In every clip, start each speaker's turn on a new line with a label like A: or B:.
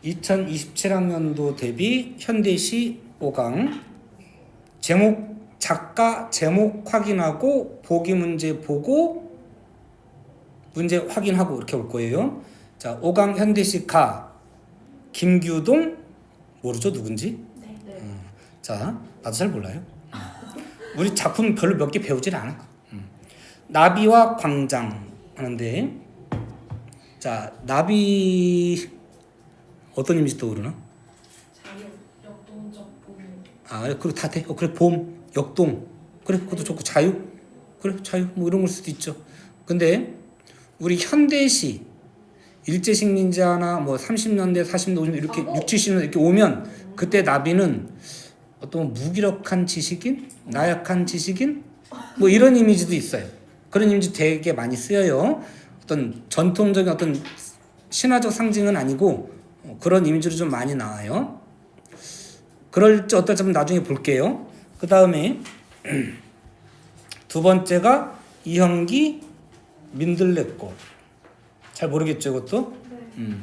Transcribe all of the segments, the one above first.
A: 2027학년도 대비 현대시 5강 작가 제목 확인하고 보기 문제 보고 문제 확인하고 이렇게 올 거예요. 자, 5강 현대시 김규동 모르죠 누군지?
B: 네.
A: 자, 나도 잘 몰라요. 우리 작품 별로 몇 개 배우질 않아. 나비와 광장 하는데, 자, 나비 어떤 이미지 떠오르나?
B: 자유, 역동적 봄.
A: 아, 그리고 다 돼. 그래, 봄, 역동. 그래, 그것도 좋고 자유. 그래, 자유. 뭐 이런 걸 수도 있죠. 근데 우리 현대시 일제식민지나 뭐 30년대, 40년대 이렇게 6, 70년대 이렇게 오면 그때 나비는 어떤 무기력한 지식인, 나약한 지식인 뭐 이런 이미지도 있어요. 그런 이미지 되게 많이 쓰여요. 어떤 전통적인 어떤 신화적 상징은 아니고 그런 이미지로 좀 많이 나와요. 그럴지 어떨지 한번 나중에 볼게요. 그 다음에 두 번째가 이형기 민들레꽃. 잘 모르겠죠 이것도?
B: 네.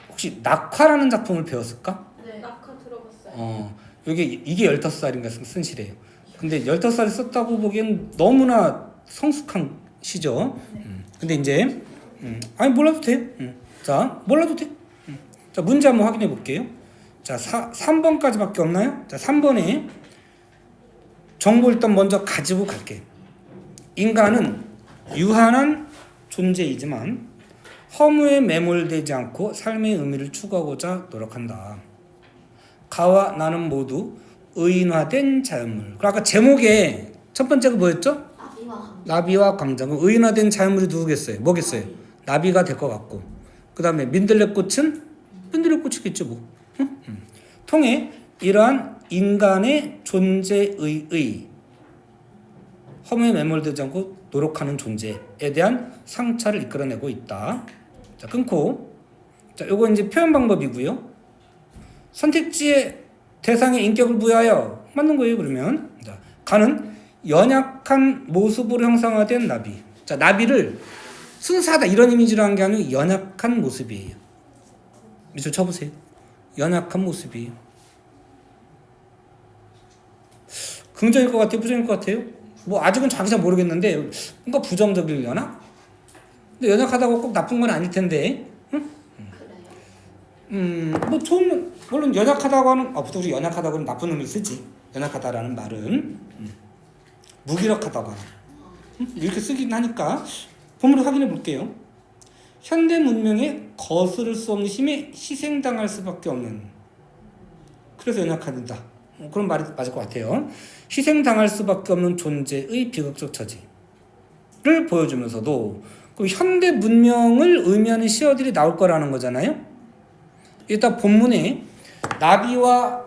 A: 혹시 낙화라는 작품을 배웠을까?
B: 네. 낙하 들어봤어요.
A: 이게 15살인가 쓴 시래요. 근데 15살에 썼다고 보기엔 너무나 성숙한 시죠. 근데 이제 아니 몰라도 돼. 자, 몰라도 돼. 자, 문제 한번 확인해 볼게요. 자, 3번까지밖에 없나요? 자, 3번에 정보 일단 먼저 가지고 갈게요. 인간은 유한한 존재이지만 허무에 매몰되지 않고 삶의 의미를 추구하고자 노력한다. 가와 나는 모두 의인화된 자연물. 아까 제목에 첫 번째가 뭐였죠? 나비와 광장. 의인화된 자연물이 누구겠어요? 뭐겠어요? 나비가 될 것 같고. 그 다음에 민들레꽃은 민들레꽃이겠죠 뭐. 통해 이러한 인간의 존재의 허무에 매몰되지 않고 노력하는 존재에 대한 상차를 이끌어내고 있다. 자, 끊고. 자, 요거 이제 표현 방법이고요. 선택지의 대상의 인격을 부여하여 맞는 거예요. 그러면 자, 가는 연약한 모습으로 형상화된 나비. 자, 나비를 순수하다 이런 이미지로 한 게 아니고 연약한 모습이에요. 미소 쳐보세요. 연약한 모습이에요. 긍정일 것 같아요? 부정일 것 같아요? 뭐 아직은 자기 잘 모르겠는데 뭔가 부정적이려나? 근데 연약하다고 꼭 나쁜 건 아닐 텐데. 뭐 좋은, 물론 연약하다고 하는, 보통 우리 연약하다고는 나쁜 의미를 쓰지. 연약하다라는 말은 무기력하다고 하는, 이렇게 쓰긴 하니까 본문을 확인해 볼게요. 현대 문명에 거스를 수 없는 힘에 희생당할 수밖에 없는, 그래서 연약하다. 그런 말이 맞을 것 같아요. 희생당할 수밖에 없는 존재의 비극적 처지를 보여주면서도 그 현대 문명을 의미하는 시어들이 나올 거라는 거잖아요. 일단 본문에 나비와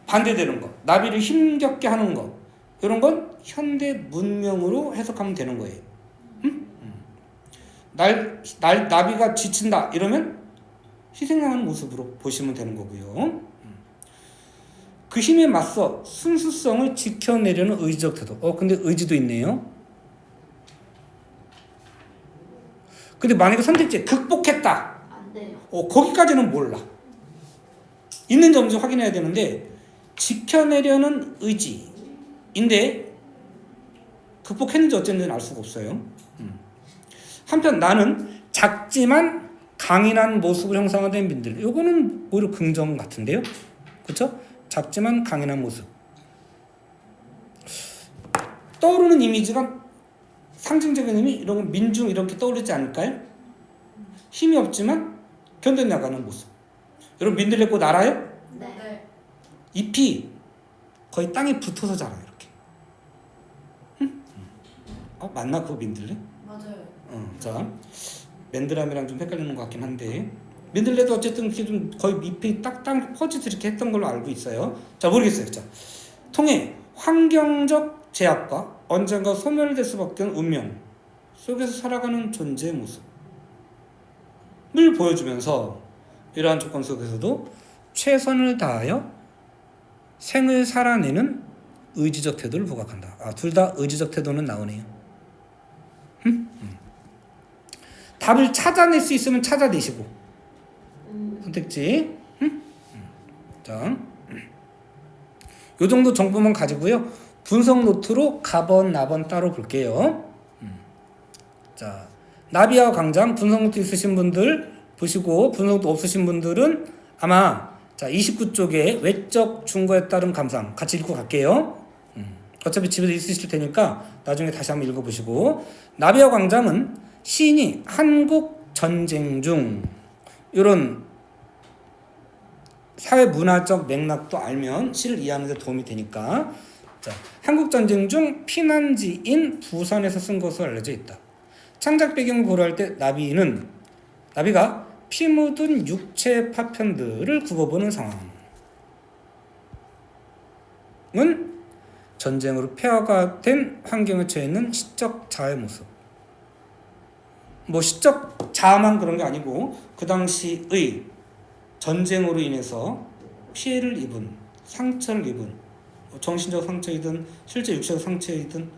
A: 반대되는 거, 나비를 힘겹게 하는 거, 이런 건 현대 문명으로 해석하면 되는 거예요. 나비가 지친다 이러면 희생하는 모습으로 보시면 되는 거고요. 그 힘에 맞서 순수성을 지켜내려는 의지적 태도. 근데 의지도 있네요. 근데 만약에 선택지에 극복했다.
B: 안 돼요.
A: 거기까지는 몰라. 있는지 없는지 확인해야 되는데 지켜내려는 의지인데 극복했는지 어쨌는지 알 수가 없어요. 한편 나는 작지만 강인한 모습을 형성화된 민들. 요거는 오히려 긍정 같은데요. 그렇죠? 작지만 강인한 모습. 떠오르는 이미지가 상징적인 의미 이런 건 민중 이렇게 떠오르지 않을까요? 힘이 없지만 견뎌나가는 모습. 여러분 민들레꽃 알아요?
B: 네.
A: 잎이 거의 땅에 붙어서 자라요 이렇게. 맞나 그거 민들레?
B: 맞아요.
A: 자, 맨드람이랑 좀 헷갈리는 것 같긴 한데 민들레도 어쨌든 이렇게 좀 거의 잎이 땅 퍼지듯이 이렇게 했던 걸로 알고 있어요. 자, 모르겠어요. 자, 통해 환경적 제약과 언젠가 소멸될 수밖에 없는 운명 속에서 살아가는 존재의 모습을 보여주면서 이러한 조건 속에서도 최선을 다하여 생을 살아내는 의지적 태도를 부각한다. 둘 다 의지적 태도는 나오네요. 답을 찾아낼 수 있으면 찾아내시고 선택지 자, 요 정도 정보만 가지고요. 분석 노트로 가번, 나번 따로 볼게요. 자, 나비와 광장 분석 노트 있으신 분들 보시고 분석 노트 없으신 분들은 아마 자 29쪽에 외적 증거에 따른 감상 같이 읽고 갈게요. 어차피 집에서 있으실 테니까 나중에 다시 한번 읽어보시고 나비와 광장은 시인이 한국 전쟁 중 이런 사회 문화적 맥락도 알면 시를 이해하는 데 도움이 되니까 자, 한국 전쟁 중 피난지인 부산에서 쓴 것으로 알려져 있다. 창작 배경을 고려할 때 나비가 피 묻은 육체 파편들을 굽어보는 상황은 전쟁으로 폐허가 된 환경에 처해 있는 시적 자아의 모습. 뭐 시적 자아만 그런 게 아니고 그 당시의 전쟁으로 인해서 피해를 입은 상처를 입은 정신적 상처이든 실제 육체적 상처이든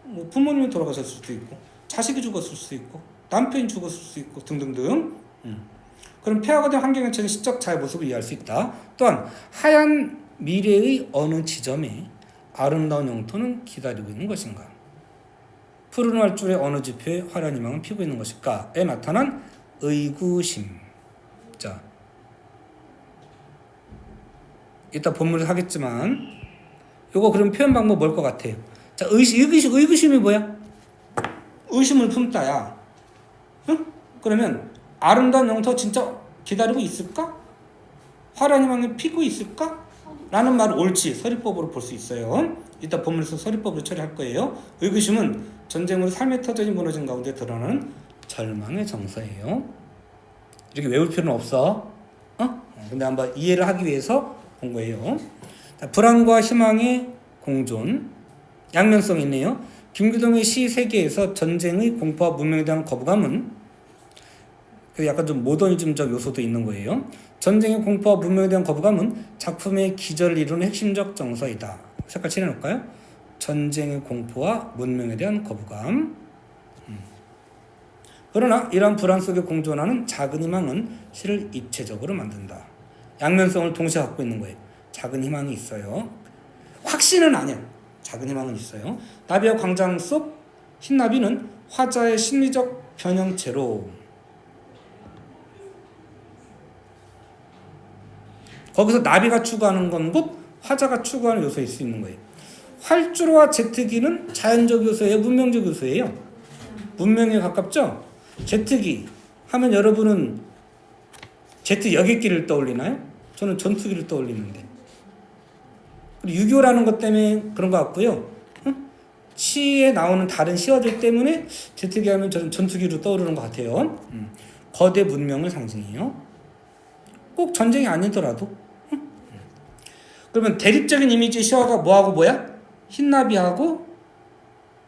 A: 뭐 부모님이 돌아가셨을 수도 있고 자식이 죽었을 수도 있고 남편이 죽었을 수도 있고 등등등 그런 폐허가 된 환경에 처해 시적 자아의 모습을 이해할 수 있다. 또한 하얀 미래의 어느 지점에 아름다운 영토는 기다리고 있는 것인가? 푸른 활줄의 어느 지표에 화려한 희망은 피고 있는 것일까에 나타난 의구심. 자, 이따 본문을 하겠지만 요거 그럼 표현 방법 뭘 것 같아요? 자, 의구심이 뭐야? 의심을 품다야. 응? 그러면 아름다운 영토 진짜 기다리고 있을까? 화려한 희망이 피고 있을까? 라는 말을 옳지 서리법으로 볼 수 있어요. 이따 본문에서 서리법으로 처리할 거예요. 의구심은 전쟁으로 삶의 터전이 무너진 가운데 드러나는 절망의 정서예요. 이렇게 외울 필요는 없어. 근데 한번 이해를 하기 위해서 본 거예요. 자, 불안과 희망의 공존, 양면성이 있네요. 김규동의 시 세계에서 전쟁의 공포와 문명에 대한 거부감은 약간 좀 모더니즘적 요소도 있는 거예요. 전쟁의 공포와 문명에 대한 거부감은 작품의 기절을 이루는 핵심적 정서이다. 색깔 칠해놓을까요? 전쟁의 공포와 문명에 대한 거부감. 그러나 이러한 불안 속에 공존하는 작은 희망은 시를 입체적으로 만든다. 양면성을 동시에 갖고 있는 거예요. 작은 희망이 있어요. 확신은 아니야. 작은 희망은 있어요. 나비와 광장 속 흰나비는 화자의 심리적 변형체로 거기서 나비가 추구하는 건 곧 화자가 추구하는 요소일 수 있는 거예요. 활주로와 제트기는 자연적 요소예요? 문명적 요소예요? 문명에 가깝죠? 제트기 하면 여러분은 제트 여객기를 떠올리나요? 저는 전투기를 떠올리는데 6.25라는 것 때문에 그런 것 같고요. 시에 나오는 다른 시어들 때문에 제트기 하면 저는 전투기로 떠오르는 것 같아요. 거대 문명을 상징해요. 꼭 전쟁이 아니더라도. 그러면 대립적인 이미지 시화가 뭐하고 뭐야? 흰나비하고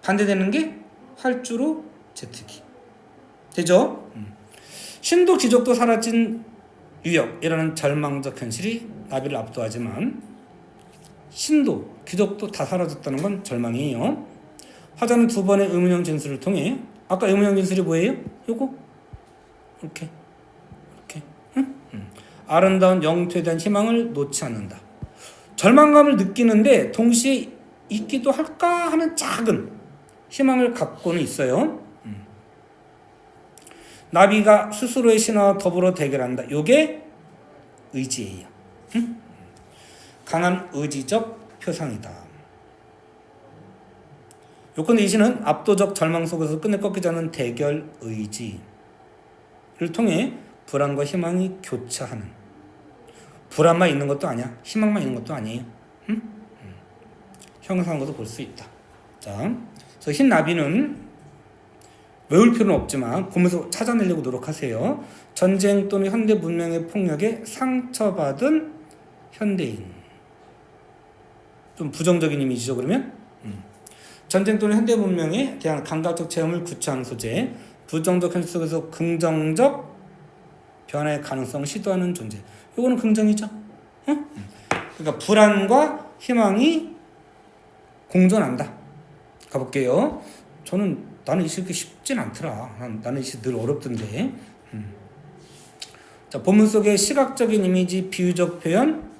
A: 반대되는 게 활주로 제트기. 되죠? 신도 기적도 사라진 유역이라는 절망적 현실이 나비를 압도하지만 신도 기적도 다 사라졌다는 건 절망이에요. 화자는 두 번의 의문형 진술을 통해 아까 의문형 진술이 뭐예요? 요거 이렇게 아름다운 영토에 대한 희망을 놓지 않는다. 절망감을 느끼는데 동시에 있기도 할까 하는 작은 희망을 갖고는 있어요. 나비가 스스로의 신화와 더불어 대결한다. 요게 의지예요. 강한 의지적 표상이다. 요건의 이 시는 압도적 절망 속에서 끝내 꺾이지 않는 대결 의지를 통해 불안과 희망이 교차하는, 불안만 있는 것도 아니야. 희망만 있는 것도 아니에요. 형상으로도 볼 수 있다. 자, 그래서 흰 나비는 외울 필요는 없지만 보면서 찾아내려고 노력하세요. 전쟁 또는 현대 문명의 폭력에 상처받은 현대인. 좀 부정적인 이미지죠, 그러면? 전쟁 또는 현대 문명에 대한 감각적 체험을 구체화하는 소재, 부정적 현실 속에서 긍정적 변화의 가능성을 시도하는 존재. 이거는 긍정이죠. 응? 그러니까 불안과 희망이 공존한다. 가볼게요. 나는 이 시 쉽진 않더라. 나는 이 시 늘 어렵던데. 자, 본문 속의 시각적인 이미지, 비유적 표현,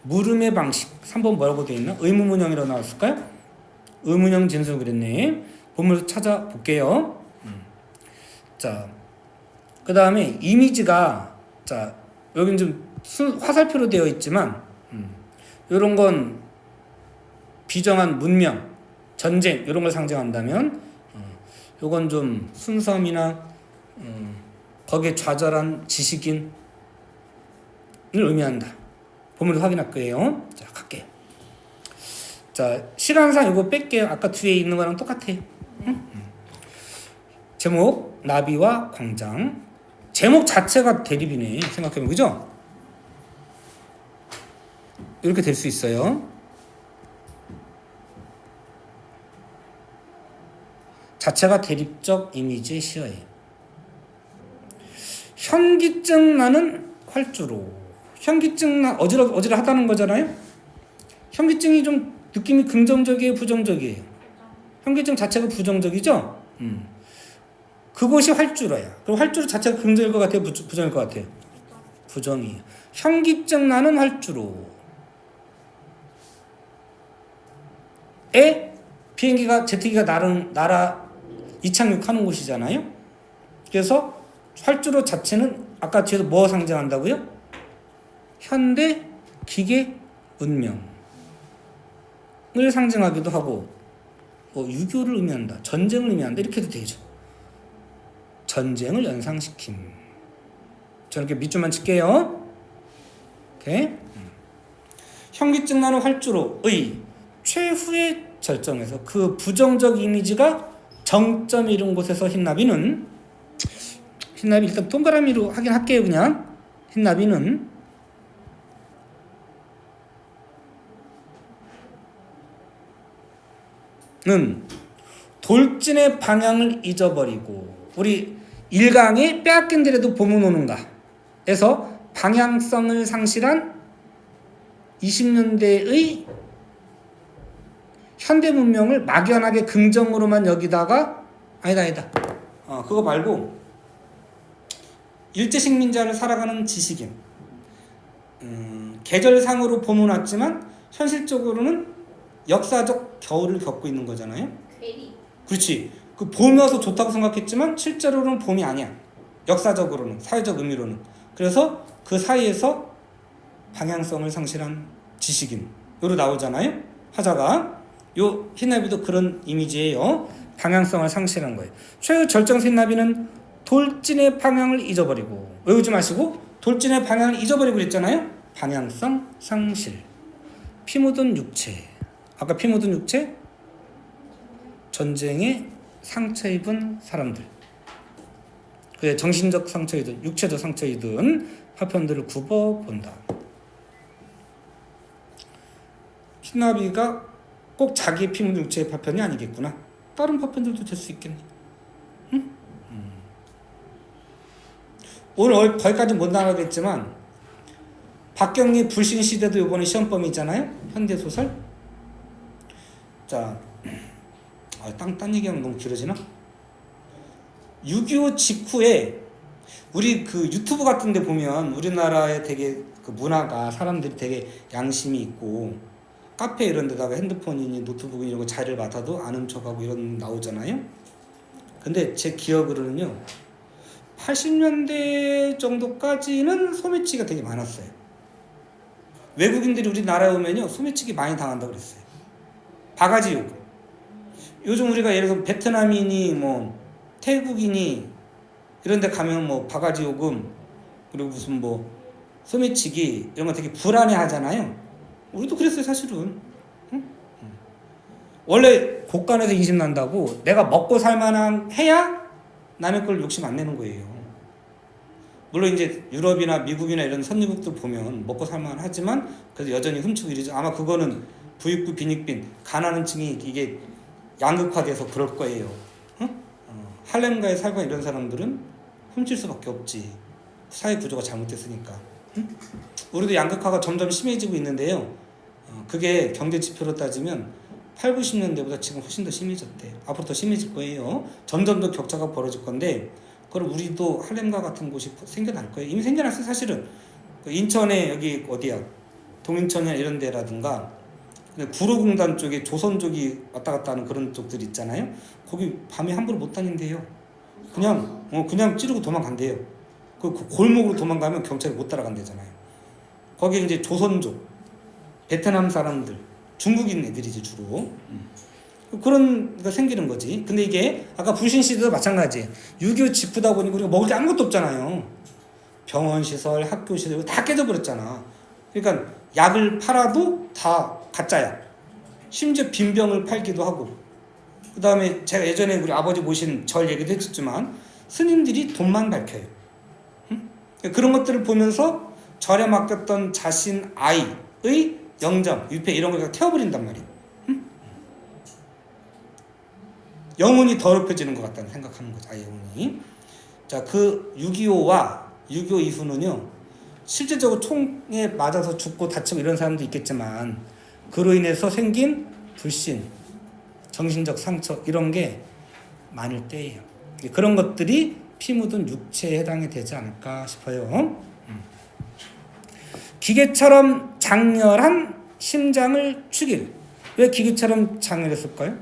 A: 물음의 방식 3번 뭐라고 되어 있나? 의문문형이라고 나왔을까요? 의문형 진술 그랬네. 본문을 찾아볼게요. 자, 그 다음에 이미지가 자 여기는 좀 화살표로 되어 있지만 이런 건 비정한 문명, 전쟁 이런 걸 상징한다면 요건 좀 순섬이나 거기에 좌절한 지식인을 의미한다. 본문을 확인할 거예요. 자, 갈게요. 자, 시간상 이거 뺄게요. 아까 뒤에 있는 거랑 똑같아요. 제목 나비와 광장. 제목 자체가 대립이네. 생각해보면 그죠? 이렇게 될 수 있어요. 자체가 대립적 이미지의 시어예요. 현기증 나는 활주로. 현기증 나 어지러하다는 거잖아요. 현기증이 좀 느낌이 긍정적이에요, 부정적이에요? 현기증 자체가 부정적이죠? 그것이 활주로야. 그럼 활주로 자체가 긍정일 것 같아요, 부정일 것 같아요? 부정이에요. 현기증 나는 활주로. 비행기가 제트기가 날아 이착륙하는 곳이잖아요. 그래서 활주로 자체는 아까 뒤에서 뭐 상징한다고요? 현대 기계 문명을 상징하기도 하고 유교를 의미한다, 전쟁을 의미한다 이렇게 해도 되죠. 전쟁을 연상시킴. 저는 이렇게 밑줄만 칠게요. 오케이. 현기증 나는 활주로의 최후의 절정에서 그 부정적 이미지가 정점에 이른 곳에서 흰나비 일단 동그라미로 하긴 할게요. 그냥 흰나비는 돌진의 방향을 잊어버리고 우리 일강에 빼앗긴 데라도 봄은 오는가 에서 방향성을 상실한 20년대의 현대 문명을 막연하게 긍정으로만 여기다가 아니다. 그거 말고 일제식민자를 살아가는 지식인. 계절상으로 봄은 왔지만 현실적으로는 역사적 겨울을 겪고 있는 거잖아요.
B: 괴리.
A: 그렇지. 그 봄이 와서 좋다고 생각했지만 실제로는 봄이 아니야. 역사적으로는, 사회적 의미로는. 그래서 그 사이에서 방향성을 상실한 지식인으로 나오잖아요. 화자가. 요 흰나비도 그런 이미지예요. 방향성을 상실한 거예요. 최후 절정 흰나비는 돌진의 방향을 잊어버리고, 외우지 마시고 돌진의 방향을 잊어버리고 그랬잖아요. 방향성 상실. 피 묻은 육체. 아까 피 묻은 육체? 전쟁에 상처 입은 사람들. 그의 정신적 상처이든 육체적 상처이든 파편들을 굽어본다. 흰나비가 꼭 자기의 피 묻은 육체의 파편이 아니겠구나. 다른 파편들도 될 수 있겠네. 응? 오늘 거기까지 못 나가겠지만 박경리 불신시대도 이번에 시험범위잖아요. 현대소설. 자, 딴 얘기하면 너무 길어지나? 6.25 직후에 우리 그 유튜브 같은 데 보면 우리나라의 되게 그 문화가 사람들이 되게 양심이 있고 카페 이런 데다가 핸드폰이니 노트북이니 이런 거 자리를 맡아도 아는 척하고 이런 나오잖아요. 근데 제 기억으로는요 80년대 정도까지는 소매치기가 되게 많았어요. 외국인들이 우리나라에 오면요 소매치기 많이 당한다고 그랬어요. 바가지 요금. 요즘 우리가 예를 들어 베트남이니 뭐 태국이니 이런 데 가면 뭐 바가지 요금 그리고 무슨 뭐 소매치기 이런 거 되게 불안해 하잖아요. 우리도 그랬어요 사실은. 응? 원래 곳간에서 인심 난다고 내가 먹고 살만한 해야 남의 걸 욕심 안 내는 거예요. 물론 이제 유럽이나 미국이나 이런 선진국들 보면 먹고 살만 하지만 그래도 여전히 훔치고 이러죠. 아마 그거는 부익부 빈익빈 가난한 층이 이게 양극화돼서 그럴 거예요. 응? 할렘가에 살고 이런 사람들은 훔칠 수밖에 없지. 사회 구조가 잘못됐으니까. 응? 우리도 양극화가 점점 심해지고 있는데요. 그게 경제 지표로 따지면 8, 90년대보다 지금 훨씬 더 심해졌대. 앞으로 더 심해질 거예요. 점점 더 격차가 벌어질 건데 그럼 우리도 할렘가 같은 곳이 생겨날 거예요. 이미 생겨났어요 사실은. 그 인천에 여기 어디야? 동인천이나 이런 데라든가 구로공단 쪽에 조선족이 왔다 갔다 하는 그런 쪽들 있잖아요. 거기 밤에 함부로 못 다닌대요. 그냥 찌르고 도망간대요. 그 골목으로 도망가면 경찰이 못 따라간대잖아요. 거기 이제 조선족, 베트남 사람들, 중국인 애들이지 주로. 그런 게 생기는 거지. 근데 이게 아까 불신 시대도 마찬가지예요. 6.25 직후다 보니까 우리가 먹을 게 아무것도 없잖아요. 병원 시설, 학교 시설 다 깨져버렸잖아. 그러니까 약을 팔아도 다 가짜야. 심지어 빈병을 팔기도 하고. 그 다음에 제가 예전에 우리 아버지 모신 절 얘기도 했었지만 스님들이 돈만 밝혀요. 응? 그런 것들을 보면서 절에 맡겼던 자신 아이의 영정, 유패 이런 걸 태워버린단 말이에요. 응? 영혼이 더럽혀지는 것 같다는 생각하는 거죠. 아이 영혼이. 자, 그 6.25와 6.25 이후는요. 실제적으로 총에 맞아서 죽고 다치고 이런 사람도 있겠지만 그로 인해서 생긴 불신, 정신적 상처 이런 게 많을 때예요. 그런 것들이 피 묻은 육체에 해당이 되지 않을까 싶어요. 기계처럼 장렬한 심장을 죽일. 왜 기계처럼 장렬했을까요?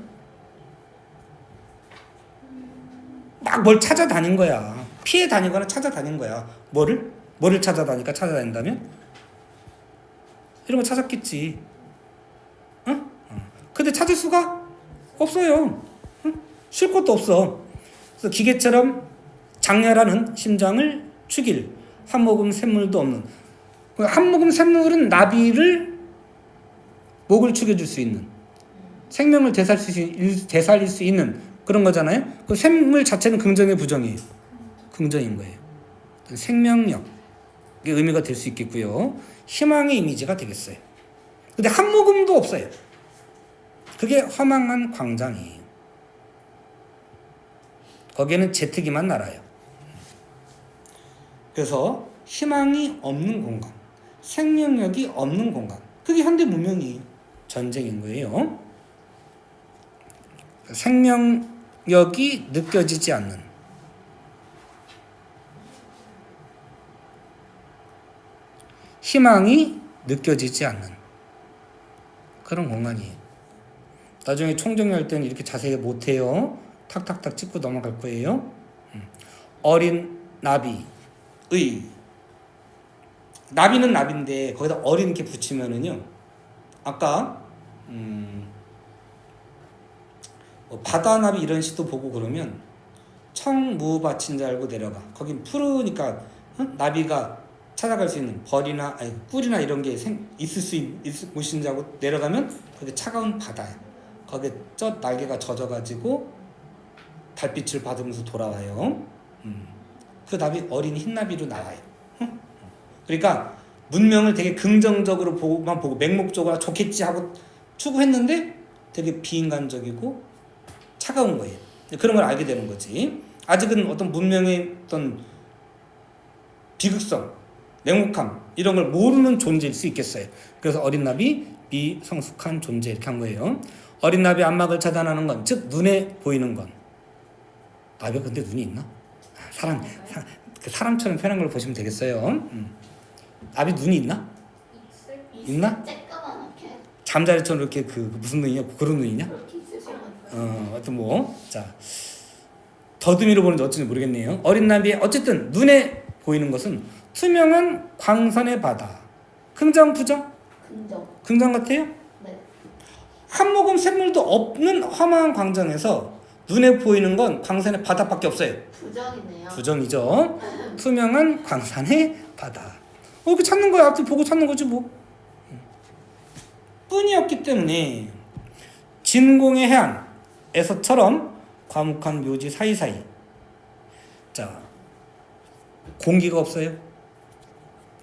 A: 막 뭘 찾아다닌 거야. 피해 다니거나 찾아다닌 거야. 뭐를 찾아다니까 찾아다닌다면? 이런 거 찾았겠지. 응? 근데 찾을 수가 없어요. 응? 쉴 것도 없어. 그래서 기계처럼 장렬하는 심장을 죽일 한 모금 샘물도 없는. 한 모금 샘물은 나비를 목을 죽여줄 수 있는, 생명을 되살릴 수 있는 그런 거잖아요. 그 샘물 자체는 긍정의 부정이에요. 긍정인 거예요. 생명력의 의미가 될 수 있겠고요. 희망의 이미지가 되겠어요. 근데 한 모금도 없어요. 그게 허망한 광장이에요. 거기에는 제트기만 날아요. 그래서 희망이 없는 공간, 생명력이 없는 공간, 그게 현대 문명이에요. 전쟁인 거예요. 생명력이 느껴지지 않는, 희망이 느껴지지 않는 그런 공간이에요. 나중에 총정리할 때는 이렇게 자세히 못해요. 탁탁탁 찍고 넘어갈 거예요. 어린 나비의, 나비는 나비인데 거기다 어린 이렇게 붙이면은요, 아까 뭐 바다나비 이런 시도 보고 그러면 청무밭인 줄 알고 내려가. 거긴 푸르니까 나비가 찾아갈 수 있는 벌이나 꿀이나 이런 게 있을 수 있을 곳인 줄 알고 내려가면 그게 차가운 바다야. 거기에 저 날개가 젖어가지고 달빛을 받으면서 돌아와요. 그 나비 어린 흰나비로 나와요. 그러니까 문명을 되게 긍정적으로 보고 맹목적으로 좋겠지 하고 추구했는데 되게 비인간적이고 차가운 거예요. 그런 걸 알게 되는 거지. 아직은 어떤 문명의 어떤 비극성, 냉혹함 이런 걸 모르는 존재일 수 있겠어요. 그래서 어린 나비 미성숙한 존재 이렇게 한 거예요. 어린 나비 안막을 차단하는 건, 즉 눈에 보이는 건. 나비가 근데 눈이 있나? 사람처럼 편한 걸 보시면 되겠어요. 나비 눈이 있나? 있나? 잠자리처럼 이렇게 그 무슨 눈이냐? 그런 눈이냐? 하여튼 뭐, 자, 더듬이로 보는지 어쩐지 모르겠네요. 어린 나비의 어쨌든 눈에 보이는 것은 투명한 광선의 바다. 긍정 부정? 긍정 같아요?
C: 네.
A: 한 모금 샘물도 없는 험한 광장에서 눈에 보이는 건 광산의 바다밖에 없어요.
C: 부정이네요.
A: 부정이죠. 투명한 광산의 바다. 이렇게 찾는 거야. 앞뒤 보고 찾는 거지 뭐. 뿐이었기 때문에 진공의 해안에서처럼 과묵한 묘지 사이사이. 자, 공기가 없어요.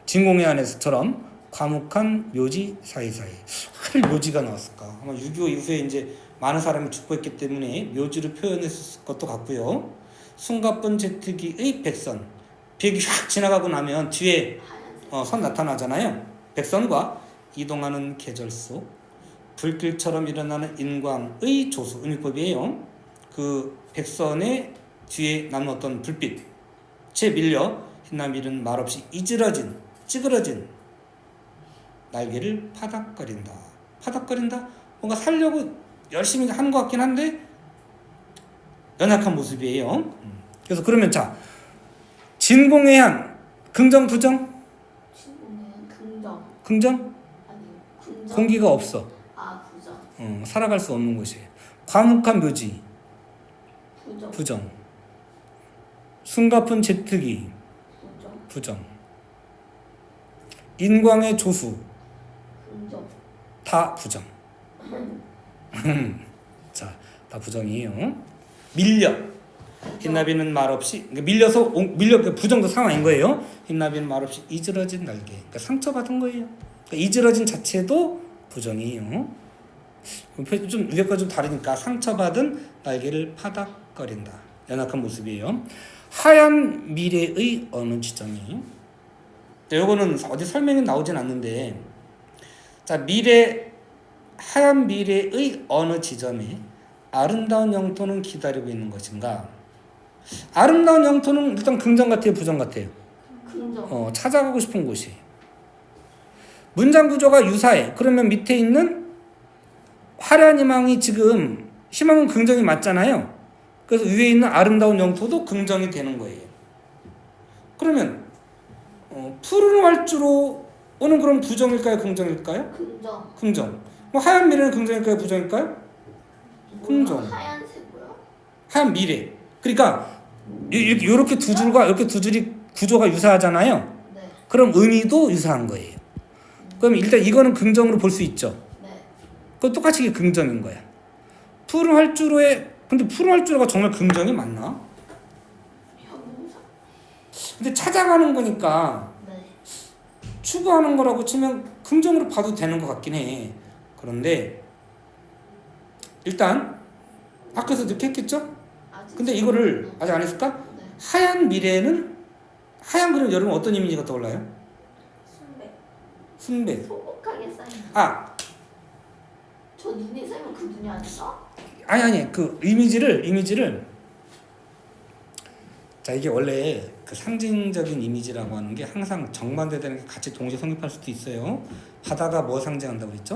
A: 진공의 해안에서처럼 과묵한 묘지 사이사이. 하필 묘지가 나왔을까? 아마 6.25 이후에 이제 많은 사람이 죽고 했기 때문에 묘지를 표현했을 것도 같고요. 숨가쁜 제트기의 백선. 비행기 휙 지나가고 나면 뒤에 선 나타나잖아요. 백선과 이동하는 계절 속 불길처럼 일어나는 인광의 조수, 의미법이에요. 그 백선의 뒤에 남는 어떤 불빛에 밀려 흰나비는 말없이 이질러진 찌그러진 날개를 파닥거린다. 파닥거린다? 뭔가 살려고 열심히 하는 것 같긴 한데 연약한 모습이에요. 그래서 그러면 자, 진공의 향 긍정 부정?
B: 친구는 긍정.
A: 긍정?
B: 아니 긍정.
A: 공기가 없어.
B: 아 부정.
A: 살아갈 수 없는 곳이에요. 과묵한 묘지
B: 부정.
A: 부정. 숨가쁜 제트기
B: 부정.
A: 부정. 인광의 조수
B: 긍정.
A: 다 부정. 자, 다 부정이에요. 밀려. 흰나비는 말없이 그러니까 밀려 부정도 상황인 거예요. 흰나비는 말없이 이즈러진 날개. 그러니까 상처받은 거예요. 그러니까 이즈러진 자체도 부정이에요. 좀 위에가 좀 다르니까 상처받은 날개를 파닥거린다. 연약한 모습이에요. 하얀 미래의 어느 지점이. 요거는 어디 설명이 나오진 않는데, 자 하얀 미래의 어느 지점에 아름다운 영토는 기다리고 있는 것인가? 아름다운 영토는 일단 긍정 같아요, 부정 같아요?
B: 긍정.
A: 찾아가고 싶은 곳이. 문장 구조가 유사해. 그러면 밑에 있는 화려한 희망이 지금 희망은 긍정이 맞잖아요. 그래서 위에 있는 아름다운 영토도 긍정이 되는 거예요. 그러면 푸른 활주로 오는 그럼 부정일까요, 긍정일까요?
B: 긍정.
A: 긍정. 뭐 하얀 미래는 긍정일까요, 부정일까요? 긍정.
B: 하얀색으로?
A: 하얀 미래. 그러니까 이렇게 두 줄과 이렇게 두 줄이 구조가 유사하잖아요.
B: 네.
A: 그럼 의미도 유사한 거예요. 그럼 일단 이거는 긍정으로 볼 수 있죠.
B: 네.
A: 그건 똑같이 이게 긍정인 거야. 푸른 활주로에 근데 푸른 활주로가 정말 긍정이 맞나?
B: 형용사.
A: 근데 찾아가는 거니까
B: 네.
A: 추구하는 거라고 치면 긍정으로 봐도 되는 것 같긴 해. 그런데 일단 학교에서 이렇게 했겠죠? 근데 이거를 아직 안 했을까?
B: 네.
A: 하얀 미래는 하얀 그림 여러분 어떤 이미지가 떠올라요?
B: 순백.
A: 순백.
B: 소복하게 쌓인.
A: 아
B: 저 눈이 살면 그 눈이 아닌가?
A: 아니 그 이미지를 자 이게 원래 그 상징적인 이미지라고 하는 게 항상 정반대되는 게 같이 동시에 성립할 수도 있어요. 바다가 뭐 상징한다고 그랬죠?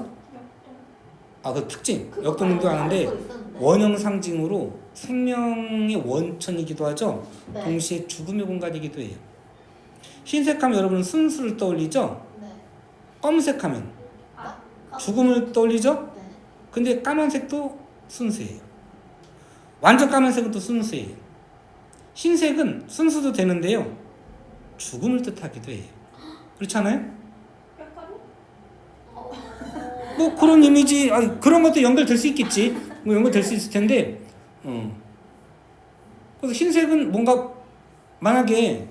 B: 역동.
A: 그 특징 역동도 하는데 원형 상징으로 생명의 원천이기도 하죠.
B: 네.
A: 동시에 죽음의 공간이기도 해요. 흰색하면 여러분은 순수를 떠올리죠.
B: 네.
A: 검은색하면
B: 아.
A: 죽음을 떠올리죠.
B: 네.
A: 근데 까만색도 순수예요. 완전 까만색은 또 순수예요. 흰색은 순수도 되는데요. 죽음을 뜻하기도 해요. 그렇지 않아요?
B: 약간.
A: 뭐 그런 이미지, 그런 것도 연결될 수 있겠지. 뭐 연결될 수 있을 텐데, 그래서 흰색은 뭔가 만약에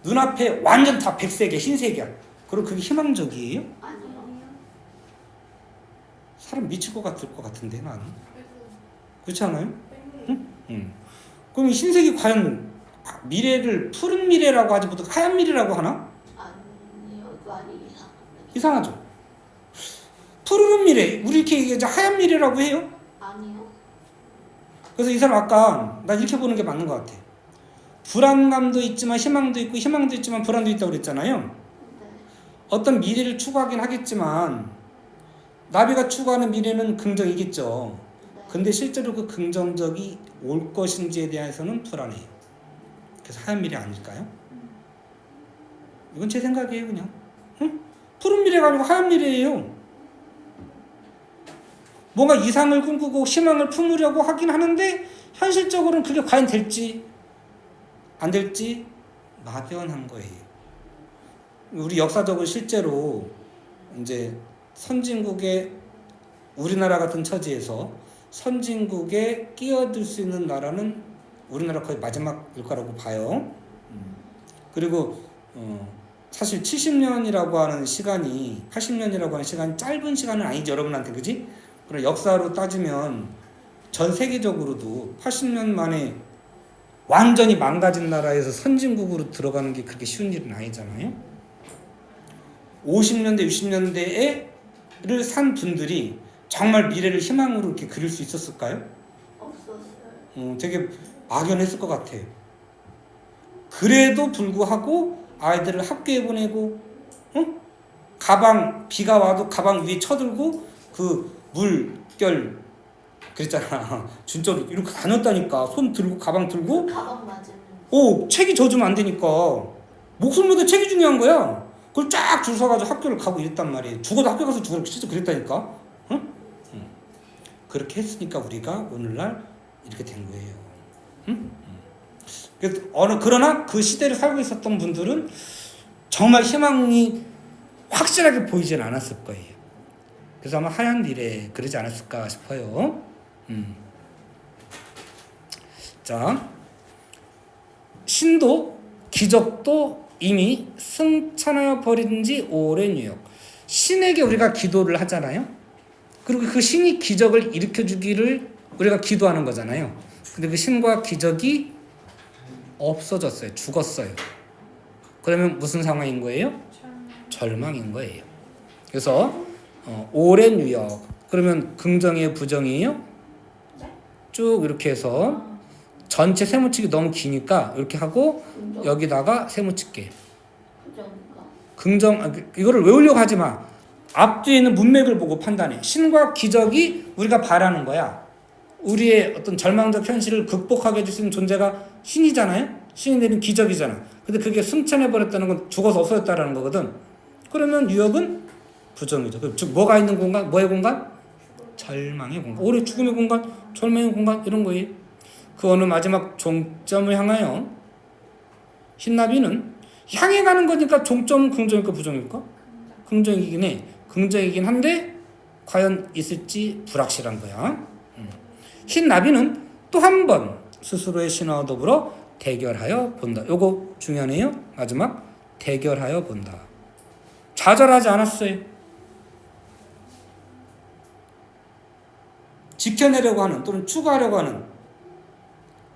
A: 눈앞에 완전 다 백색이야, 흰색이야. 그럼 그게 희망적이에요?
B: 아니요.
A: 사람 미칠 것 같은데 나는. 그렇지 않아요? 그럼 흰색이 과연 미래를 푸른 미래라고 하지 못하고 하얀 미래라고 하나?
B: 아니요. 말이
A: 이상하죠. 푸르른 미래, 우리 이렇게 얘기하자 하얀 미래라고 해요.
B: 아니요.
A: 그래서 이 사람 아까 나 이렇게 보는 게 맞는 것 같아. 불안감도 있지만 희망도 있고 희망도 있지만 불안도 있다고 그랬잖아요.
B: 네.
A: 어떤 미래를 추구하긴 하겠지만 나비가 추구하는 미래는 긍정이겠죠.
B: 네.
A: 근데 실제로 그 긍정적이 올 것인지에 대해서는 불안해요. 그래서 하얀 미래 아닐까요? 이건 제 생각이에요, 그냥. 응? 푸른 미래가 아니고 하얀 미래예요. 뭔가 이상을 꿈꾸고 희망을 품으려고 하긴 하는데 현실적으로는 그게 과연 될지 안 될지 막연한 거예요. 우리 역사적으로 실제로 이제 선진국의 우리나라 같은 처지에서 선진국에 끼어들 수 있는 나라는 우리나라 거의 마지막일 거라고 봐요. 그리고 사실 70년이라고 하는 시간이 80년이라고 하는 시간이 짧은 시간은 아니죠, 여러분한테. 그지? 그리고 역사로 따지면 전 세계적으로도 80년 만에 완전히 망가진 나라에서 선진국으로 들어가는 게 그렇게 쉬운 일은 아니잖아요. 50년대, 60년대를 산 분들이 정말 미래를 희망으로 이렇게 그릴 수 있었을까요?
B: 없었어요.
A: 되게 막연했을 것 같아요. 그래도 불구하고 아이들을 학교에 보내고, 가방 비가 와도 가방 위에 쳐들고 그 물결 그랬잖아. 진짜로 이렇게 다녔다니까. 손 들고 가방 들고.
B: 가방 맞으면.
A: 책이 젖으면 안 되니까. 목숨보다 책이 중요한 거야. 그걸 쫙 줄 서가지고 학교를 가고 이랬단 말이에요. 죽어도 학교 가서 죽어도 진짜 그랬다니까. 응? 그렇게 했으니까 우리가 오늘날 이렇게 된 거예요. 응? 그러나 그 시대를 살고 있었던 분들은 정말 희망이 확실하게 보이진 않았을 거예요. 그래서 아마 하얀 미래 그러지 않았을까 싶어요. 자, 신도 기적도 이미 승천하여 버린 지 오랜 유역. 신에게 우리가 기도를 하잖아요. 그리고 그 신이 기적을 일으켜 주기를 우리가 기도하는 거잖아요. 근데 그 신과 기적이 없어졌어요. 죽었어요. 그러면 무슨 상황인 거예요? 절망인 거예요. 그래서 오랜 유역. 그러면 긍정이에요, 부정이에요? 쭉 이렇게 해서 전체 세모치기 너무 기니까 이렇게 하고
B: 긍정.
A: 여기다가 세모칠게.
B: 부정인가?
A: 긍정, 이거를 외우려고 하지 마. 앞뒤에 있는 문맥을 보고 판단해. 신과 기적이 우리가 바라는 거야. 우리의 어떤 절망적 현실을 극복하게 해줄 수 있는 존재가 신이잖아요. 신이 내린 기적이잖아. 근데 그게 승천해버렸다는 건 죽어서 없어졌다는 거거든. 그러면 유역은 부정이죠. 즉 뭐가 있는 공간? 뭐의 공간? 절망의 공간. 오래 죽음의 공간, 절망의 공간 이런 거예요. 그 어느 마지막 종점을 향하여 흰나비는 향해 가는 거니까 종점은 긍정일까 부정일까? 긍정이긴 해. 긍정이긴 한데 과연 있을지 불확실한 거야. 흰나비는 또 한 번 스스로의 신화와 더불어 대결하여 본다. 요거 중요하네요. 마지막 대결하여 본다. 좌절하지 않았어요. 지켜내려고 하는 또는 추구하려고 하는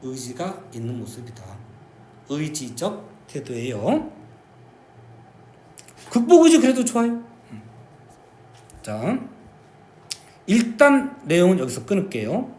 A: 의지가 있는 모습이다. 의지적 태도예요. 극복의지 그래도 좋아요. 자, 일단 내용은 여기서 끊을게요.